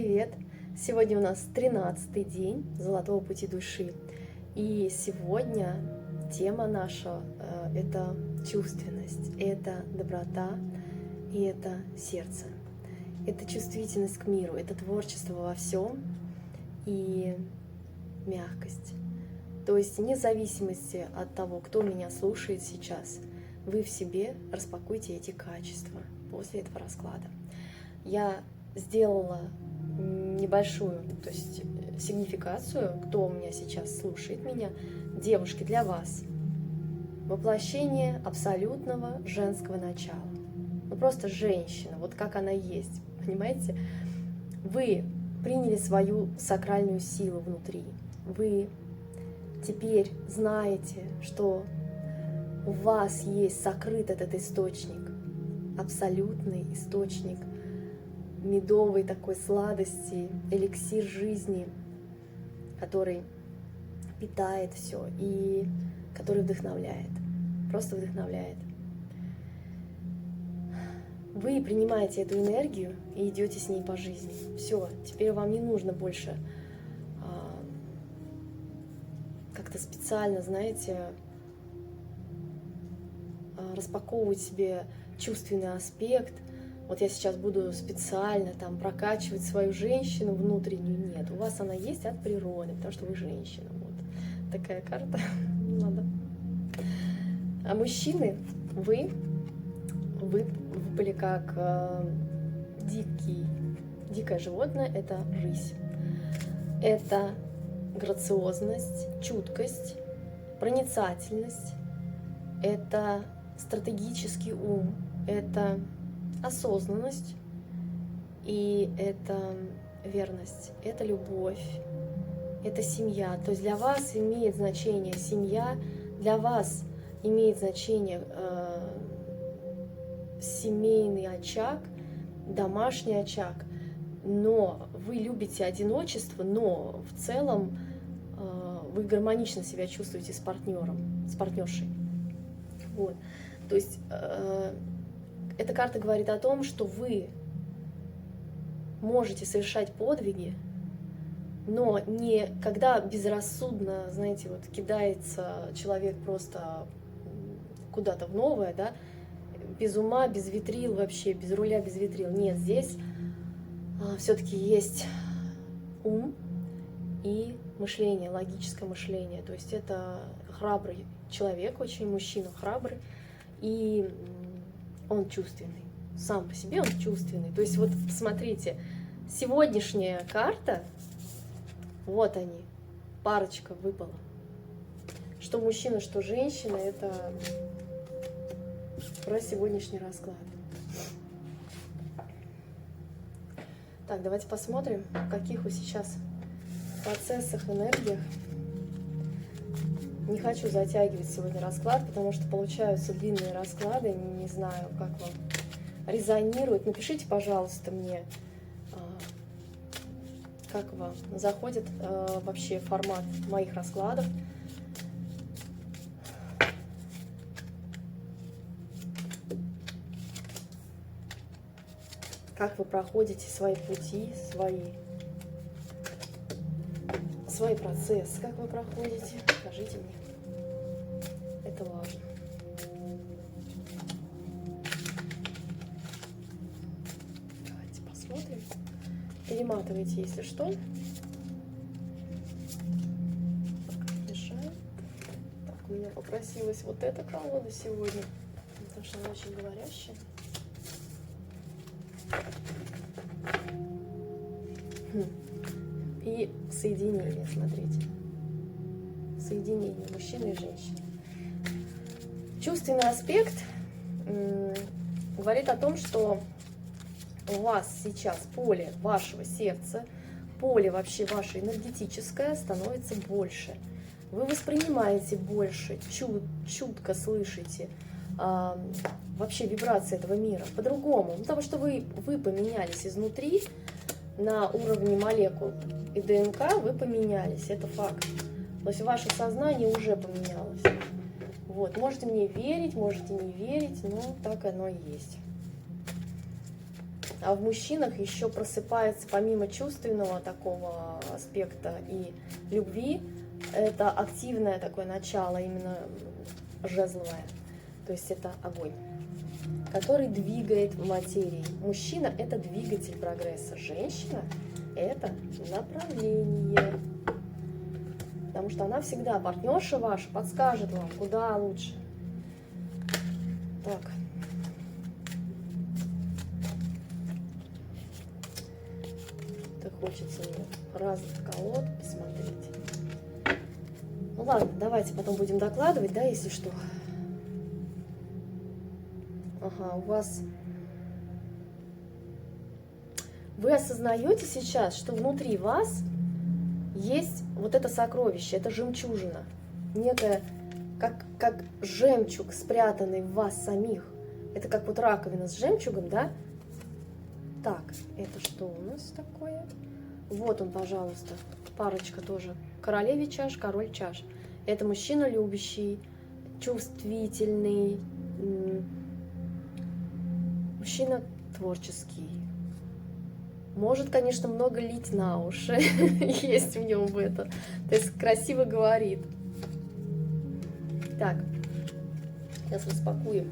привет! Сегодня у нас 13-й день Золотого пути души. И сегодня тема наша это чувственность, это доброта и это сердце. Это чувствительность к миру, это творчество во всем и мягкость. То есть вне зависимости от того, кто меня слушает сейчас, вы в себе распакуйте эти качества после этого расклада. Я сделала небольшую, то есть сигнификацию, кто у меня сейчас слушает меня. Девушки, для вас воплощение абсолютного женского начала. Ну просто женщина, вот как она есть, понимаете? Вы приняли свою сакральную силу внутри. Вы теперь знаете, что у вас есть сокрыт этот источник, абсолютный источник медовой такой сладости, эликсир жизни, который питает все и который вдохновляет, просто вдохновляет. Вы принимаете эту энергию и идете с ней по жизни. Все, теперь вам не нужно больше как-то специально, знаете, распаковывать себе чувственный аспект. Вот я сейчас буду специально там прокачивать свою женщину внутреннюю. Нет, у вас она есть от природы, потому что вы женщина. Вот такая карта. Надо. А мужчины, вы были как дикое животное, это рысь. Это грациозность, чуткость, проницательность, это стратегический ум, это осознанность и это верность, это любовь, это семья. То есть для вас имеет значение семья, для вас имеет значение семейный очаг, домашний очаг, но вы любите одиночество, но в целом вы гармонично себя чувствуете с партнером, с партнершей. Вот. То есть эта карта говорит о том, что вы можете совершать подвиги, но не когда безрассудно, знаете, вот кидается человек просто куда-то в новое, да, без ума, без ветрил вообще, без руля, без ветрил. Нет, здесь все-таки есть ум и мышление, логическое мышление. То есть это храбрый человек, очень мужчина храбрый, и он чувственный. Сам по себе он чувственный. То есть вот смотрите, сегодняшняя карта, вот они, парочка выпала. Что мужчина, что женщина, это про сегодняшний расклад. Так, давайте посмотрим, в каких вы сейчас процессах, энергиях. Не хочу затягивать сегодня расклад, потому что получаются длинные расклады. Не знаю, как вам резонирует. Напишите, пожалуйста, мне, как вам заходит вообще формат моих раскладов. Как вы проходите свои пути, свой процесс, как вы проходите, скажите мне, это важно. Давайте посмотрим. Перематывайте, если что. Мешаю. Так, у меня попросилась вот эта колода сегодня, потому что она очень говорящая. И соединение, смотрите. Соединение мужчины и женщины. Чувственный аспект говорит о том, что у вас сейчас поле вашего сердца, поле вообще ваше энергетическое становится больше. Вы воспринимаете больше, чутко слышите вообще вибрации этого мира по-другому. Потому что вы поменялись изнутри на уровне молекул и ДНК, вы поменялись, это факт. То есть ваше сознание уже поменялось. Вот. Можете мне верить, можете не верить, но так оно и есть. А в мужчинах еще просыпается, помимо чувственного такого аспекта и любви, это активное такое начало, именно жезловое. То есть это огонь, который двигает материей. Мужчина – это двигатель прогресса, женщина – это направление. Потому что она всегда, партнерша ваша, подскажет вам, куда лучше. Так. Так хочется мне разных колод посмотреть. Ну ладно, давайте потом будем докладывать, да, если что. Ага, у вас... Вы осознаете сейчас, что внутри вас есть вот это сокровище, это жемчужина, некая, как жемчуг, спрятанный в вас самих. Это как вот раковина с жемчугом, да? Так, это что у нас такое? Вот он, пожалуйста, парочка тоже. Королеве чаш, король чаш. Это мужчина любящий, чувствительный, мужчина творческий. Может, конечно, много лить на уши, есть в нем это. То есть красиво говорит. Так, сейчас распакуем.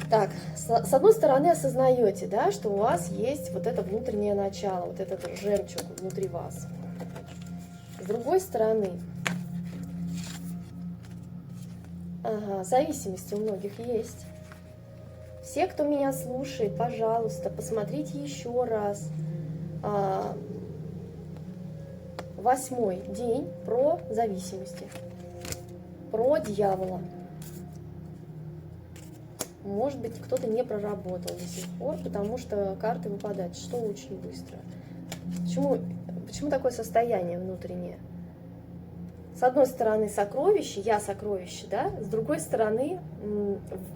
Так, с одной стороны осознаете, да, что у вас есть вот это внутреннее начало, вот этот жемчуг внутри вас. С другой стороны, ага, зависимости у многих есть. Все, кто меня слушает, пожалуйста, посмотрите еще раз 8-й день про зависимости, про дьявола. Может быть, кто-то не проработал до сих пор, потому что карты выпадают, что очень быстро. Почему такое состояние внутреннее? С одной стороны сокровище, я сокровище, да, с другой стороны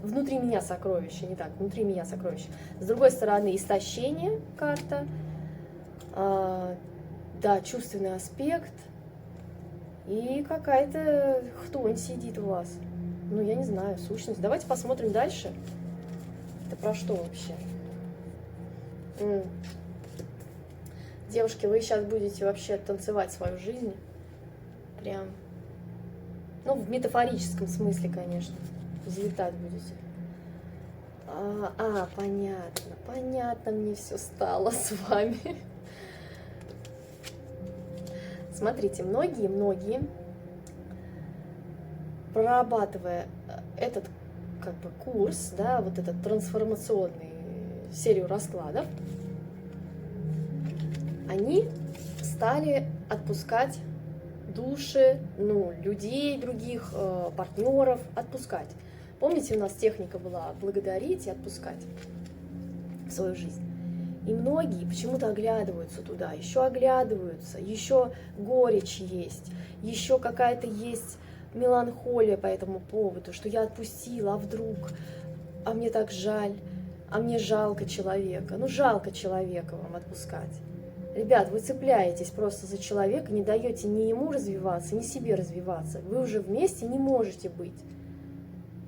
внутри меня сокровище, не так, внутри меня сокровище. С другой стороны истощение, карта, да, чувственный аспект и какая-то хтонь сидит у вас. Ну, я не знаю, сущность. Давайте посмотрим дальше. Это про что вообще? Девушки, вы сейчас будете вообще танцевать свою жизнь. Прям, ну, в метафорическом смысле, конечно. Взлетать будете. Понятно мне все стало с вами. Смотрите, многие, прорабатывая этот как бы курс, да, вот этот трансформационный серию раскладов, они стали отпускать души, ну, людей других, партнеров, отпускать. Помните, у нас техника была благодарить и отпускать в свою жизнь. И многие почему-то оглядываются туда, еще оглядываются, еще горечь есть, еще какая-то есть меланхолия по этому поводу, что я отпустила, а вдруг, а мне так жаль, а мне жалко человека. Ну, жалко человека вам отпускать. Ребят, вы цепляетесь просто за человека, не даете ни ему развиваться, ни себе развиваться. Вы уже вместе не можете быть.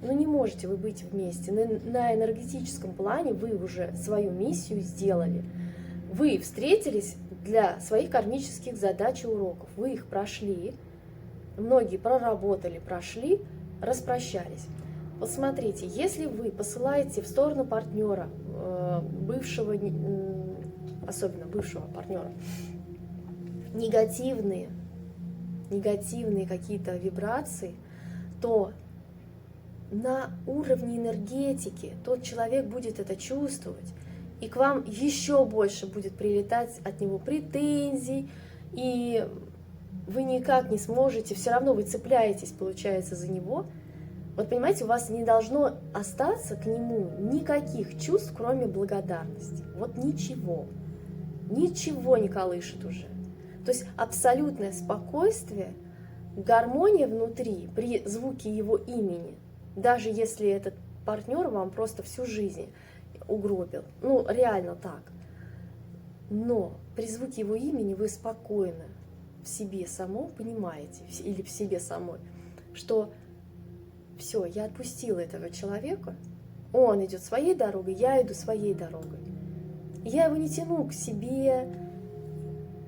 Ну, не можете вы быть вместе. На энергетическом плане вы уже свою миссию сделали. Вы встретились для своих кармических задач и уроков. Вы их прошли. Многие проработали, прошли, распрощались. Вот смотрите, если вы посылаете в сторону партнера, бывшего, особенно бывшего партнера, негативные какие-то вибрации, то на уровне энергетики тот человек будет это чувствовать, и к вам еще больше будет прилетать от него претензий, и вы никак не сможете, все равно вы цепляетесь, получается, за него. Вот понимаете, у вас не должно остаться к нему никаких чувств, кроме благодарности. Вот ничего не колышет уже. То есть абсолютное спокойствие, гармония внутри при звуке его имени, даже если этот партнер вам просто всю жизнь угробил. Ну, реально так. Но при звуке его имени вы спокойно в себе самом понимаете, или в себе самой, что все, я отпустила этого человека, Он идет своей дорогой, я иду своей дорогой. Я его не тяну к себе,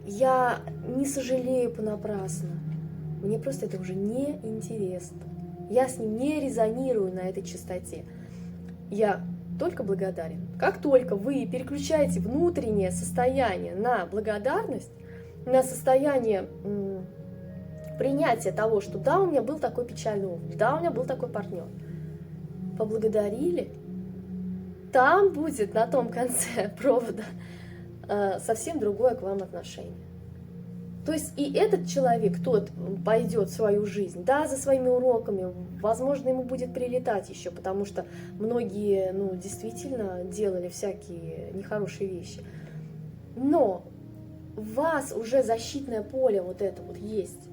я не сожалею понапрасну. Мне просто это уже не интересно. Я с ним не резонирую на этой частоте. Я только благодарен. Как только вы переключаете внутреннее состояние на благодарность, на состояние принятия того, что да, у меня был такой печальный опыт, да, у меня был такой партнер, поблагодарили, там будет на том конце провода совсем другое к вам отношение. То есть и этот человек, тот пойдет в свою жизнь, да, за своими уроками, возможно, ему будет прилетать еще, потому что многие, действительно делали всякие нехорошие вещи. Но у вас уже защитное поле вот это вот есть.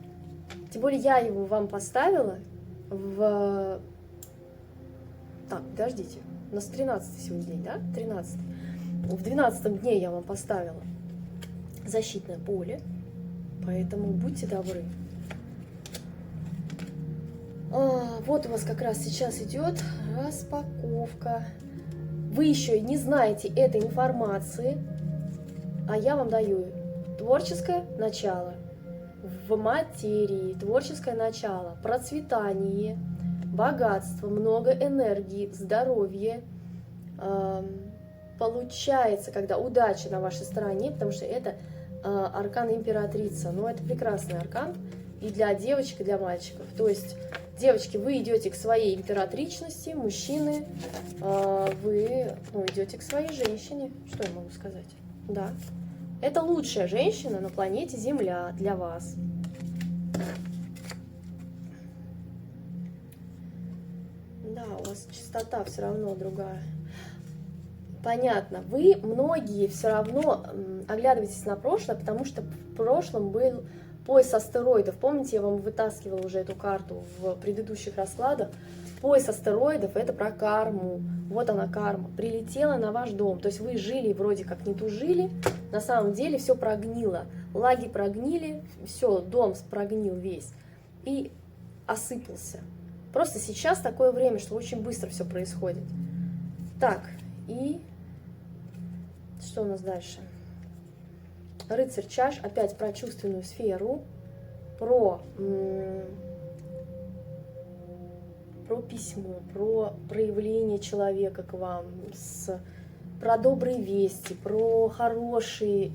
Тем более я его вам поставила в... Так, подождите, у нас 13 сегодня день, да? 13. В 12 дне я вам поставила защитное поле. Поэтому будьте добры. Вот у вас как раз сейчас идет распаковка. Вы еще не знаете этой информации, а я вам даю творческое начало в материи, творческое начало, процветание, богатство, много энергии, здоровье. Получается, когда удача на вашей стороне, потому что это аркан императрица, но это прекрасный аркан и для девочек, и для мальчиков. То есть, девочки, вы идете к своей императричности, мужчины, вы идете к своей женщине. Что я могу сказать? Да. Это лучшая женщина на планете Земля для вас. Да, у вас частота все равно другая. Понятно. Вы многие все равно оглядываетесь на прошлое, потому что в прошлом был пояс астероидов. Помните, я вам вытаскивала уже эту карту в предыдущих раскладах. Пояс астероидов — это про карму. Вот она карма. Прилетела на ваш дом. То есть вы жили, вроде как не тужили. На самом деле все прогнило. Лаги прогнили, все, дом прогнил весь. И осыпался. Просто сейчас такое время, что очень быстро все происходит. Так, и что у нас дальше? Рыцарь чаш, опять про чувственную сферу, про письмо, про проявление человека к вам, про добрые вести, про хорошие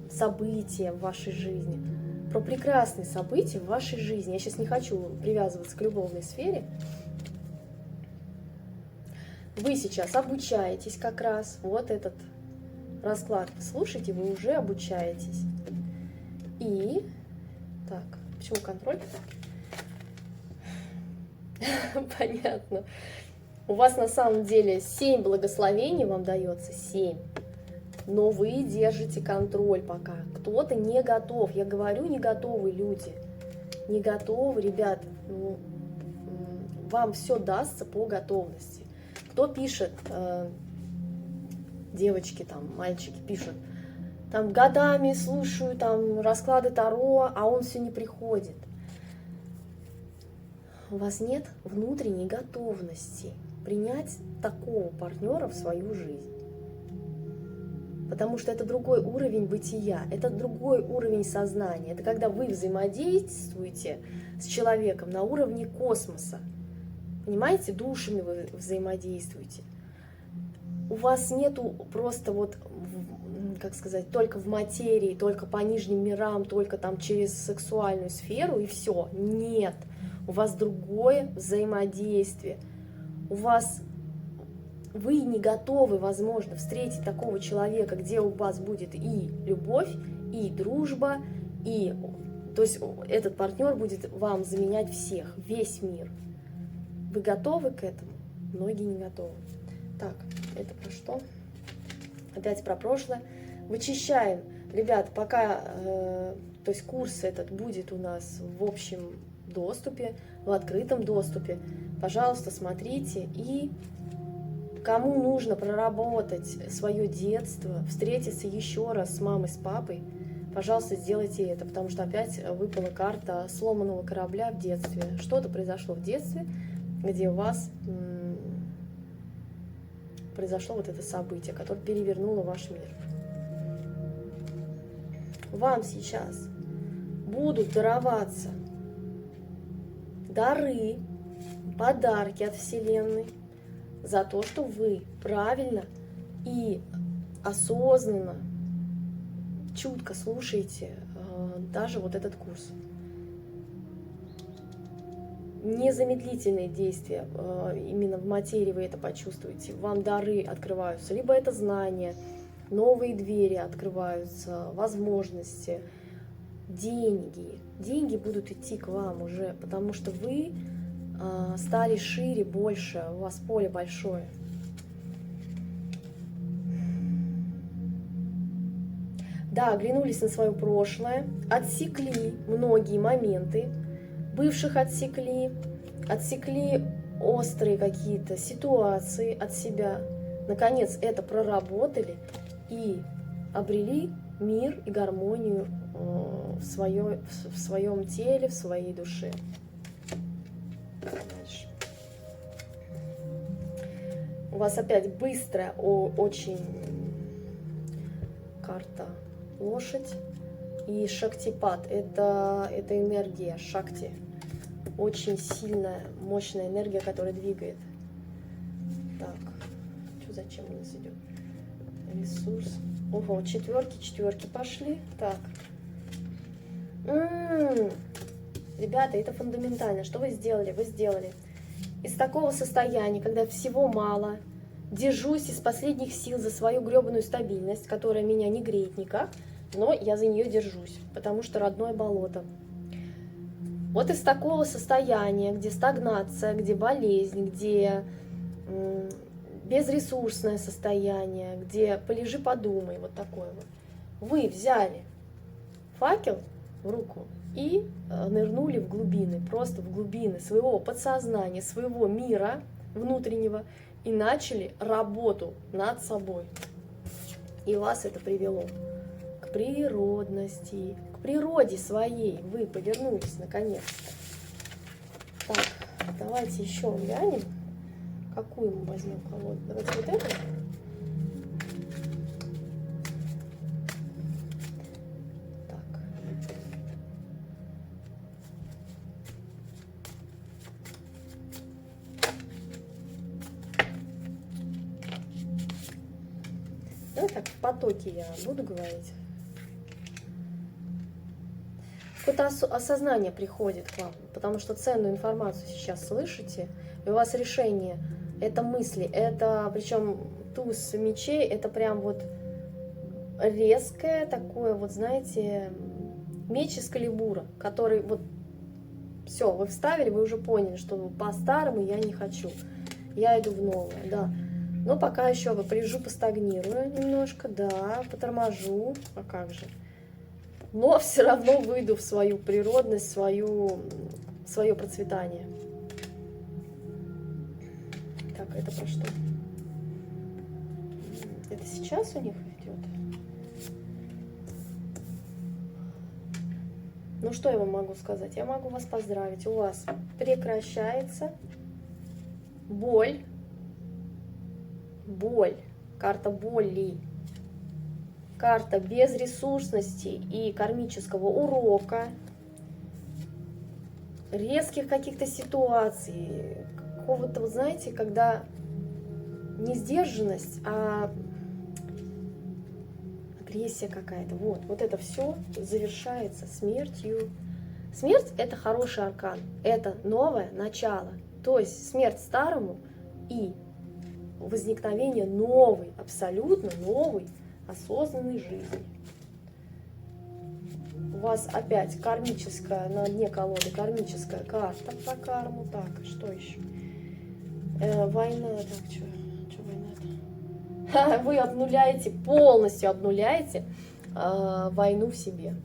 события в вашей жизни, про прекрасные события в вашей жизни. Я сейчас не хочу привязываться к любовной сфере. Вы сейчас обучаетесь как раз, вот этот расклад, слушайте, вы уже обучаетесь. И, так, почему контроль? Понятно. У вас на самом деле 7 благословений вам дается, 7. Но вы держите контроль пока. Кто-то не готов. Я говорю, не готовы люди. Не готовы, ребят. Вам все дастся по готовности. Кто пишет, девочки, там, мальчики пишут, там годами слушаю там расклады Таро, а он все не приходит. У вас нет внутренней готовности принять такого партнера в свою жизнь. Потому что это другой уровень бытия, это другой уровень сознания. Это когда вы взаимодействуете с человеком на уровне космоса. Понимаете, душами вы взаимодействуете. У вас нету просто вот, как сказать, только в материи, только по нижним мирам, только там через сексуальную сферу и все. Нет. У вас другое взаимодействие. Вы не готовы, возможно, встретить такого человека, где у вас будет и любовь, и дружба, и, то есть этот партнер будет вам заменять всех, весь мир. Вы готовы к этому? Многие не готовы. Так, это про что? Опять про прошлое. Вычищаем. Ребят, пока, то есть курс этот будет у нас в общем доступе, в открытом доступе. Пожалуйста, смотрите. И кому нужно проработать свое детство, встретиться еще раз с мамой, с папой, пожалуйста, сделайте это, потому что опять выпала карта сломанного корабля в детстве. Что-то произошло в детстве, где у вас произошло вот это событие, которое перевернуло ваш мир. Вам сейчас будут дароваться дары, подарки от Вселенной за то, что вы правильно и осознанно, чутко слушаете даже вот этот курс. Незамедлительные действия, именно в материи вы это почувствуете, вам дары открываются, либо это знания, новые двери открываются, возможности, деньги. Деньги будут идти к вам уже, потому что вы стали шире, больше, у вас поле большое. Да, оглянулись на свое прошлое, отсекли многие моменты, бывших отсекли острые какие-то ситуации от себя. Наконец это проработали и обрели мир и гармонию в своем теле, в своей душе. Дальше. У вас опять быстрая, очень карта лошадь и шактипат. Это энергия шакти. Очень сильная, мощная энергия, которая двигает. Так, что зачем у нас идет? Ресурс. Ого, четверки пошли. Так. Ребята, это фундаментально. Что вы сделали? Вы сделали из такого состояния, когда всего мало, держусь из последних сил за свою гребаную стабильность, которая меня не греет никак, но я за нее держусь, потому что родное болото. Вот из такого состояния, где стагнация, где болезнь, где безресурсное состояние, где полежи, подумай, вот такое вот. Вы взяли факел в руку и нырнули в глубины, просто в глубины своего подсознания, своего мира внутреннего, и начали работу над собой. И вас это привело к природности, к природе своей. Вы повернулись наконец-то. Так, давайте еще глянем, какую мы возьмем колоду. Давайте вот эту. Да, так, в потоке я буду говорить. Какое-то осознание приходит к вам, потому что ценную информацию сейчас слышите, и у вас решение, это мысли, это, причем туз мечей, это прям вот резкое такое, вот знаете, меч из калибура, который вот, все, вы вставили, вы уже поняли, что по-старому я не хочу, я иду в новое, да. Но пока еще полежу, постагнирую немножко, да, поторможу, а как же. Но все равно выйду в свою природность, свое процветание. Так, это про что? Это сейчас у них идет? Ну, что я вам могу сказать? Я могу вас поздравить. У вас прекращается боль. Боль, карта боли, карта безресурсности и кармического урока, резких каких-то ситуаций, какого-то, вы знаете, когда не сдержанность, а агрессия какая-то. Вот это все завершается смертью. Смерть – это хороший аркан, это новое начало, то есть смерть старому и возникновение новой, абсолютно новой, осознанной жизни. У вас опять кармическая, на дне колоды кармическая карта про карму. Так, что еще? Война, так, что война-то? Вы обнуляете, полностью обнуляете войну в себе.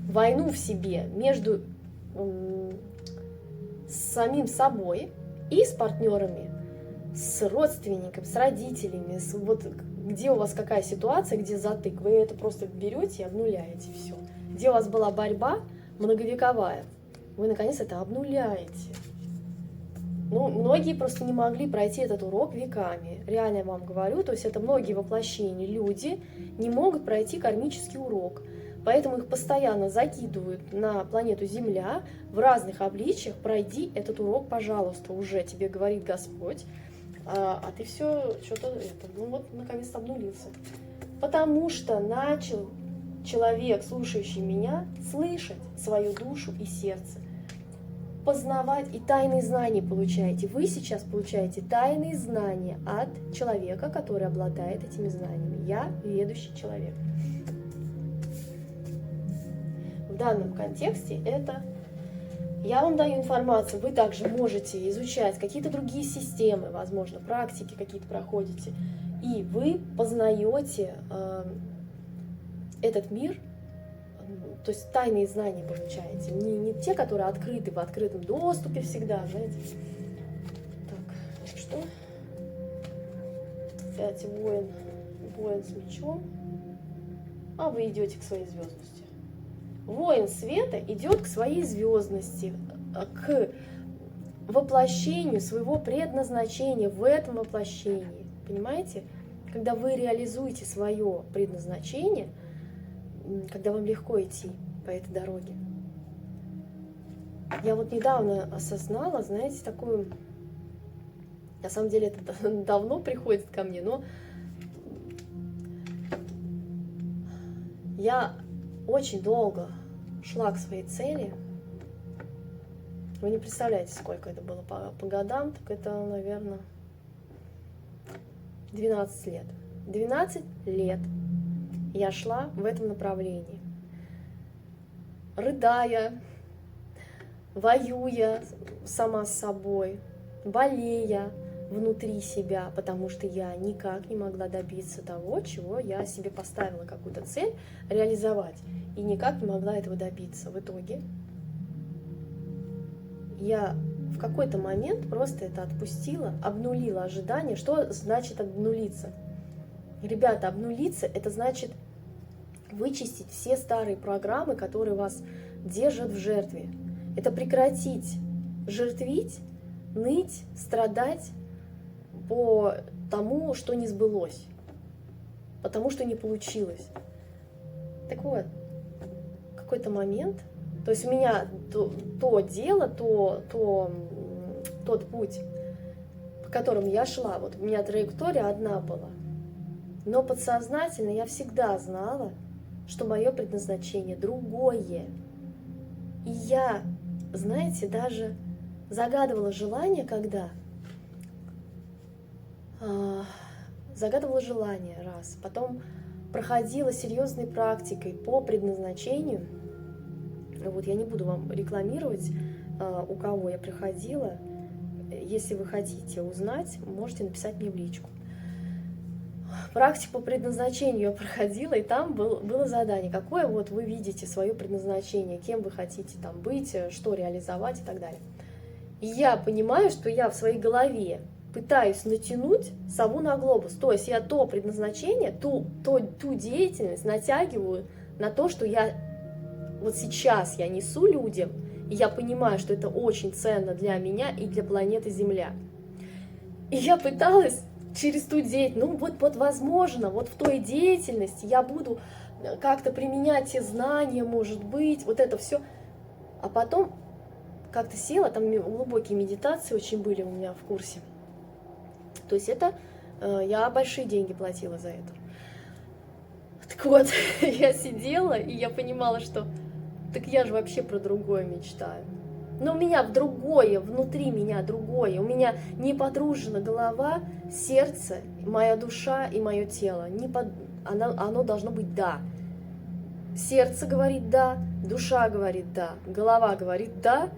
Войну в себе между самим собой и с партнерами, с родственниками, с родителями, вот где у вас какая ситуация, где затык, вы это просто берете и обнуляете все. Где у вас была борьба многовековая, вы наконец это обнуляете. Ну, многие просто не могли пройти этот урок веками. Реально я вам говорю, то есть это многие воплощения, люди не могут пройти кармический урок. Поэтому их постоянно закидывают на планету Земля в разных обличиях. Пройди этот урок, пожалуйста, уже тебе говорит Господь. А ты все что-то, ну вот, наконец-то обнулился. Потому что начал человек, слушающий меня, слышать свою душу и сердце. Познавать и тайные знания получаете. Вы сейчас получаете тайные знания от человека, который обладает этими знаниями. Я ведущий человек. В данном контексте это я вам даю информацию, вы также можете изучать какие-то другие системы, возможно, практики какие-то проходите, и вы познаете этот мир, то есть тайные знания получаете, не те, которые открыты в открытом доступе всегда, знаете. Так, что? 5 воин с мечом, а вы идете к своей звездности. Воин света идет к своей звездности, к воплощению своего предназначения в этом воплощении. Понимаете? Когда вы реализуете свое предназначение, когда вам легко идти по этой дороге. Я вот недавно осознала, знаете, такую... На самом деле это давно приходит ко мне, но я очень долго шла к своей цели. Вы не представляете, сколько это было по годам, так это, наверное, 12 лет. 12 лет я шла в этом направлении, рыдая, воюя сама с собой, болея внутри себя, потому что я никак не могла добиться того, чего я себе поставила, какую-то цель реализовать, и никак не могла этого добиться. В итоге я в какой-то момент просто это отпустила, обнулила ожидания. Что значит обнулиться? Ребята, обнулиться — это значит вычистить все старые программы, которые вас держат в жертве. Это прекратить жертвить, ныть, страдать по тому, что не сбылось, потому что не получилось. Так вот, в какой-то момент, то есть у меня то дело, тот путь, по которому я шла, вот у меня траектория одна была, но подсознательно я всегда знала, что мое предназначение другое. И я, знаете, даже загадывала желание, когда... Загадывала желание раз, потом проходила серьезной практикой по предназначению. Вот я не буду вам рекламировать, у кого я приходила. Если вы хотите узнать, можете написать мне в личку. Практику по предназначению я проходила, и там было задание, какое вот вы видите свое предназначение, кем вы хотите там быть, что реализовать и так далее. И я понимаю, что я в своей голове пытаюсь натянуть сову на глобус. То есть я то предназначение, ту деятельность натягиваю на то, что я вот сейчас я несу людям, и я понимаю, что это очень ценно для меня и для планеты Земля. И я пыталась через ту деятельность, вот возможно, вот в той деятельности я буду как-то применять те знания, может быть, вот это все. А потом как-то села, там глубокие медитации очень были у меня в курсе. То есть это я большие деньги платила за это. Так вот, я сидела, и я понимала, что так я же вообще про другое мечтаю. Но у меня в другое, внутри меня другое. У меня не подружена голова, сердце, моя душа и мое тело. Оно должно быть «да». Сердце говорит «да», душа говорит «да», голова говорит «да»,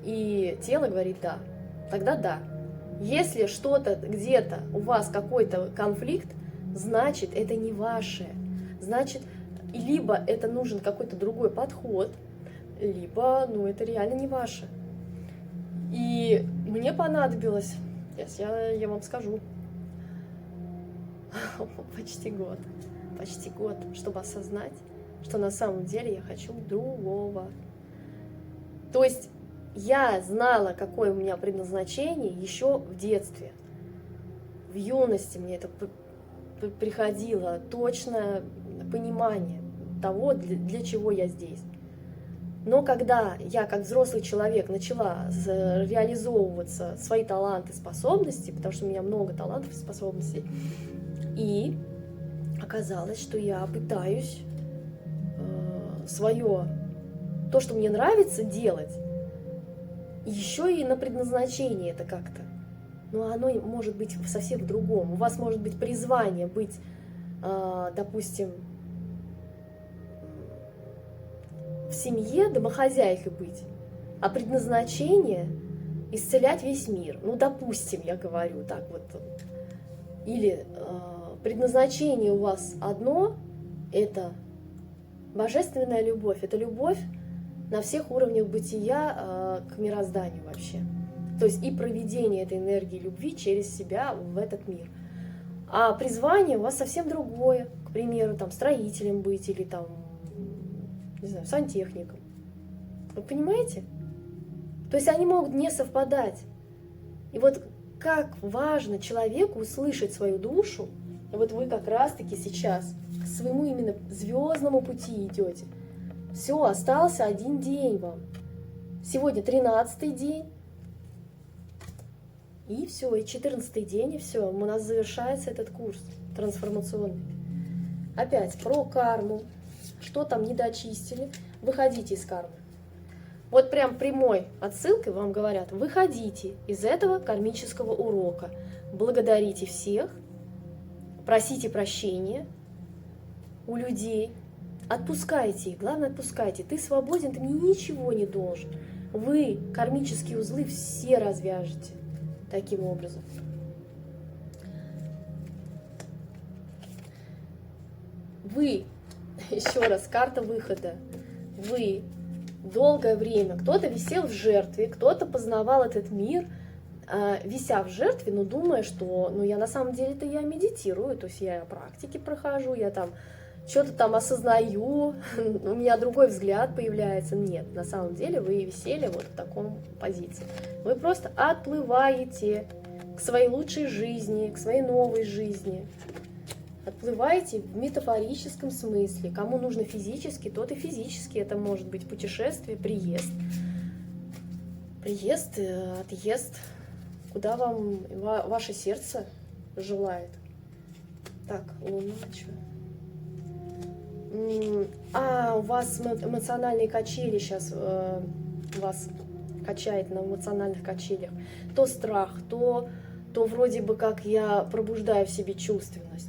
и тело говорит «да». Тогда «да». Если что-то где-то у вас какой-то конфликт, значит, это не ваше. Значит, либо это нужен какой-то другой подход, либо, это реально не ваше. И мне понадобилось, сейчас я вам скажу, почти год, чтобы осознать, что на самом деле я хочу другого. То есть я знала, какое у меня предназначение еще в детстве. В юности мне это приходило точное понимание того, для чего я здесь. Но когда я, как взрослый человек, начала реализовываться свои таланты, способности, потому что у меня много талантов и способностей, и оказалось, что я пытаюсь свое, то, что мне нравится делать, еще и на предназначение это как-то. Но оно может быть совсем в другом. У вас может быть призвание быть, допустим, в семье домохозяйкой быть, а предназначение исцелять весь мир. Ну, допустим, я говорю так вот. Или предназначение у вас одно – это божественная любовь. Это любовь на всех уровнях бытия к мирозданию вообще. То есть и проведение этой энергии любви через себя в этот мир. А призвание у вас совсем другое. К примеру, там, строителем быть или там, не знаю, сантехником. Вы понимаете? То есть они могут не совпадать. И вот как важно человеку услышать свою душу, и вот вы как раз-таки сейчас к своему именно звездному пути идете. Все, остался один день вам. Сегодня 13-й день. И все, и 14-й день, и все. У нас завершается этот курс трансформационный. Опять про карму. Что там не дочистили? Выходите из кармы. Вот прям прямой отсылкой вам говорят: выходите из этого кармического урока. Благодарите всех, просите прощения у людей, отпускайте их, главное отпускайте. Ты свободен, ты мне ничего не должен. Вы кармические узлы все развяжете таким образом. Вы, еще раз, карта выхода, вы долгое время, кто-то висел в жертве, кто-то познавал этот мир, вися в жертве, но думая, что, ну, я на самом деле-то я медитирую, то есть я практики прохожу, я там что-то там осознаю, у меня другой взгляд появляется. Нет, на самом деле вы висели вот в таком позиции. Вы просто отплываете к своей лучшей жизни, к своей новой жизни. Отплываете в метафорическом смысле. Кому нужно физически, тот и физически. Это может быть путешествие, приезд. Приезд, отъезд, куда вам ваше сердце желает. Так, Луна, что? У вас эмоциональные качели сейчас, вас качает на эмоциональных качелях. То страх, то вроде бы как я пробуждаю в себе чувственность,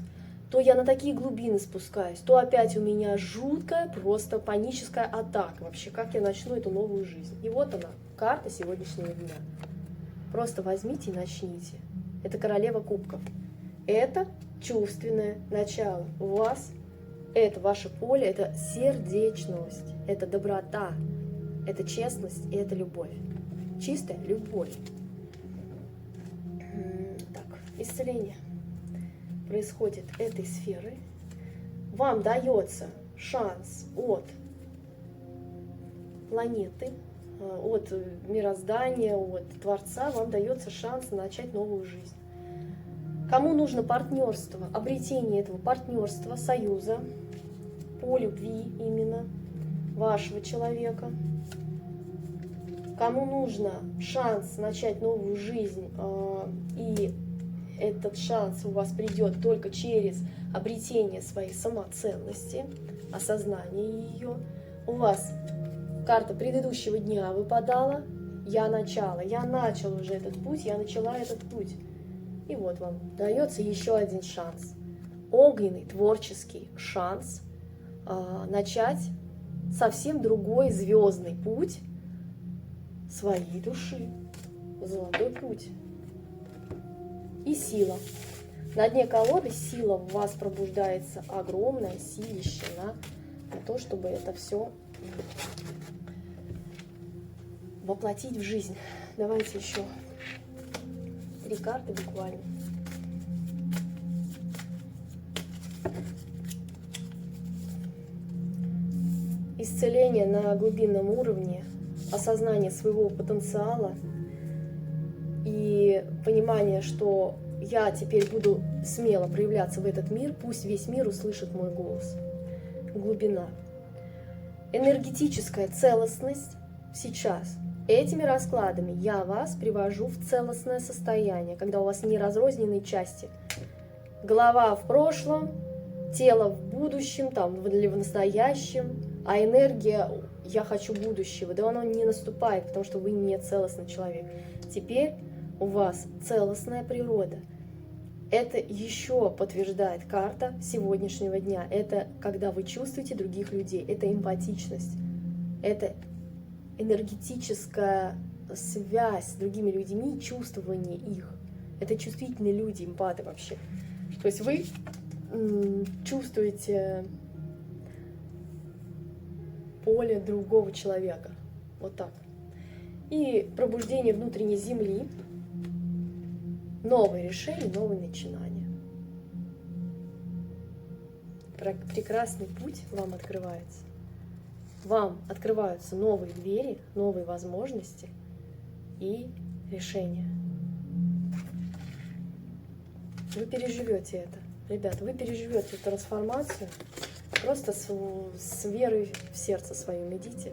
то я на такие глубины спускаюсь, то опять у меня жуткая, просто паническая атака. Вообще, как я начну эту новую жизнь? И вот она, карта сегодняшнего дня. Просто возьмите и начните. Это королева кубков. Это чувственное начало. У вас это ваше поле, это сердечность, это доброта, это честность и это любовь. Чистая любовь. Так, исцеление происходит этой сферы. Вам дается шанс от планеты, от мироздания, от Творца, вам дается шанс начать новую жизнь. Кому нужно партнерство, обретение этого партнерства, союза, по любви именно вашего человека. Кому нужно шанс начать новую жизнь, и этот шанс у вас придет только через обретение своей самоценности, осознание ее. У вас карта предыдущего дня выпадала, я начало, я начал уже этот путь, я начала этот путь. И вот вам дается еще один шанс, огненный творческий шанс начать совсем другой звездный путь своей души, золотой путь. И сила. На дне колоды сила в вас пробуждается, огромная силища на то, чтобы это все воплотить в жизнь. Давайте еще 3 карты буквально. Исцеление на глубинном уровне осознание своего потенциала и понимание, что я теперь буду смело проявляться в этот мир, пусть весь мир услышит мой голос. Глубина. Энергетическая целостность сейчас. Этими раскладами я вас привожу в целостное состояние, когда у вас не разрозненные части. Голова в прошлом, тело в будущем, там, или в настоящем, а энергия «я хочу будущего», да оно не наступает, потому что вы не целостный человек. Теперь у вас целостная природа. Это еще подтверждает карта сегодняшнего дня. Это когда вы чувствуете других людей, это эмпатичность, это энергетическая связь с другими людьми, чувствование их. Это чувствительные люди, эмпаты вообще. То есть вы чувствуете поле другого человека. Вот так. И пробуждение внутренней земли, новые решения, новые начинания. Прекрасный путь вам открывается. Вам открываются новые двери, новые возможности и решения. Вы переживете это. Ребята, вы переживете эту трансформацию. Просто с верой в сердце своем идите.